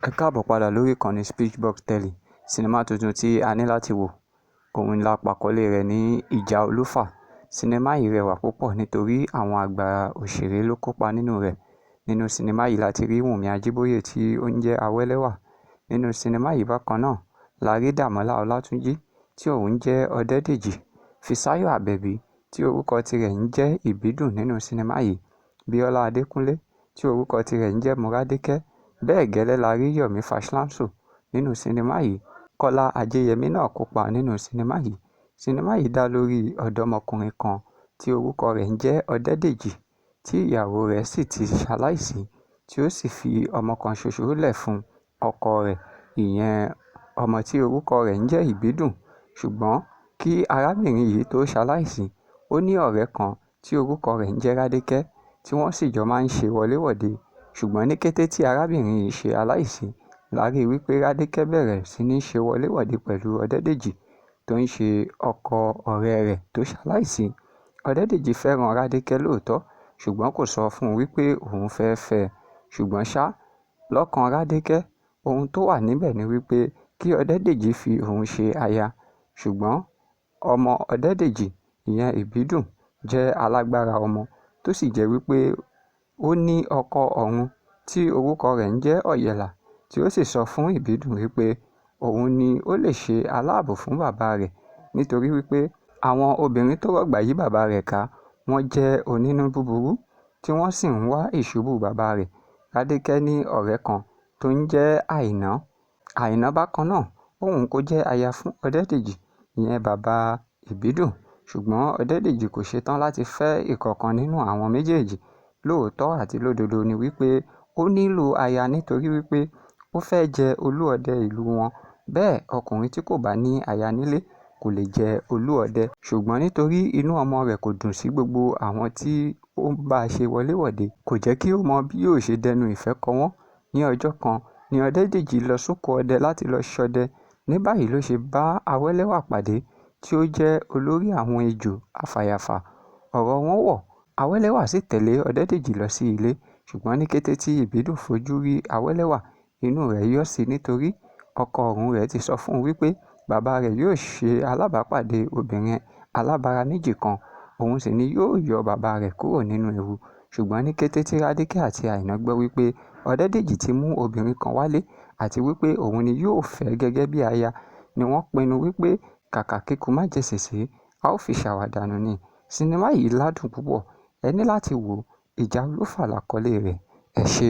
Ẹ káàbọ̀ padà lórí ìkànnì Speechbox Telly. Sinimá tuntun tí a ní láti wò òun la pàkọ́lé rẹ̀ ní ìjà Olufa. Sinimá yìí rẹwà púpọ̀ nítorí àwọn àgbà òṣèré ló kópa nínú rẹ̀. Nínú sinimá yìí láti rí Wunmi Ajiboye tí ó ń jẹ́ Awẹ́lẹ́wà. Nínú sinimá yìí bákan náà la rí Dàmọ́lá Ọlátúnjí tí òun jẹ́ Ọdẹ́dèjì. Fisáyọ̀ Abebi tí orúkọ tirẹ̀ ń jẹ́ Ìbídùn nínú sinimá yìí. Bíọ́lá Adékúnlé tí orúkọ tirẹ̀ ń jẹ́ Mọ́rádékẹ́. Bẹ́ẹ̀ gẹ́lẹ́ la rí Yomi Fashlanso nínú sinimá yìí. Kola Ajeyemi náà kópa nínú sinimá yìí. Sinimá yìí dá lórí ọ̀dọ́mọkùnrin kan tí orúkọ rẹ̀ ń jẹ́ Ọdẹ́dèjì tí ìyàwó rẹ̀ sì ti ṣaláìsí tí ó sì fi ọmọ kan ṣoṣo lẹ̀ fún ọkọ rẹ̀, ìyẹn ọmọ tí orúkọ rẹ̀ ń jẹ́ Ìbídùn. Ṣùgbọ́n kí arábìnrin yìí tó ṣaláìsí, ó ní ọ̀rẹ́ kan tí orúkọ rẹ̀ ń jẹ́ Rádékẹ́ tí wọ́n sì jọ máa ń ṣe wọléwọ̀de. Ṣùgbọ́n ní kété tí arábìnrin yìí ṣe aláìsí, la rí wípé Rádékẹ́ bẹ̀rẹ̀ sí ní ṣe wọléwọ̀de pẹ̀lú Ọdẹ́dèjì tó ń ṣe ọkọ ọ̀rẹ́ rẹ̀ tó ṣaláìsí. Ọdẹ́dèjì fẹ́ràn Rádékẹ́ lóòótọ́, ṣùgbọ́n kò sọ fún un wípé òun fẹ́ fẹ́ ẹ. Ṣùgbọ́n ṣá, lọ́kàn Rádékẹ́, ohun tó wà níbẹ̀ ni wípé kí Ọdẹ́dèjì fi òun ṣe aya. Ṣùgbọ́n ọmọ Ọdẹ́dèjì, ìyẹn Ìbídùn, jẹ́ alágbára ọmọ tó sì jẹ́ wípé ó ní ọkọ ọ̀run tí orúkọ rẹ̀ ń jẹ́ Ọ̀yẹ̀là, tí ó sì sọ fún Ìbídùn wípé òun ni ó lè ṣe aláàbò fún bàbá rẹ̀ nítorí wípé àwọn obìnrin tó rọ̀gbà yí bàbá rẹ̀ ká, wọ́n jẹ́ onínú búburú tí wọ́n sì ń wá ìṣubú bàbá rẹ̀. Rádékẹ́ ní ọ̀rẹ́ kan tó ń jẹ́ Àìná. Àìná bákan náà òun kò jẹ́ aya fún Ọdẹ́dèjì, ìyẹn bàbá Ìbídùn. Ṣùgbọ́n Ọdẹ́dèjì kò ṣetán láti fẹ́ ìkankan nínú àwọn méjèèjì. Lóòótọ́ àti lódodo ni wípé ó nílò aya nítorí wípé ó fẹ́ jẹ olúọdẹ ìlú wọn. Bẹ́ẹ̀ ọkùnrin tí kò bá ní aya nílé kò lè jẹ olúọdẹ. Ṣùgbọ́n nítorí inú ọmọ rẹ̀ kò dùn sí gbogbo àwọn tí ó ń bá ṣe wọléwọ̀de, kò jẹ́ kí ó mọ bí yóò ṣe dẹnu ìfẹ́ kọ wọ́n. Ní ọjọ́ kan ni Ọdẹ́dèjì lọ sóko ọdẹ láti lọ ṣọdẹ. Ní báyìí ló ṣe bá Awẹ́lẹ́wà pàdé tí ó jẹ́ olórí àwọn ejò afàyàfà. Ọ̀rọ̀ wọn wọ̀. Awẹ́lẹ́wà sì tẹ̀lé Ọdẹ́dèjì lọ sí ilé. Ṣùgbọ́n ní kété tí Ìbídùn fojú rí Awẹ́lẹ́wà, inú rẹ̀ yọ́ sí nítorí ọkọ ọ̀run rẹ̀ ti sọ fún un wípé bàbá rẹ̀ yóò ṣe alábàápàdé obìnrin alábara méjì kan, òun sì ni yóò yọ bàbá rẹ̀ kúrò nínú ewu. Ṣùgbọ́n ní kété tí Rádékẹ́ àti Àìná gbọ́ wípé Ọdẹ́dèjì ti mú obìnrin kan wálé àti wípé òun ni yóò fẹ́ gẹ́gẹ́ bí aya, ni wọ́n pinnu wípé kàkà kíkú má jẹ sèse, a ó fi ṣàwàdànù ni. Sinimá yìí ládùn púpọ̀. Ẹ ní láti wo. Ìjà Olufa làkọ́lé rẹ̀. Ẹ ṣé.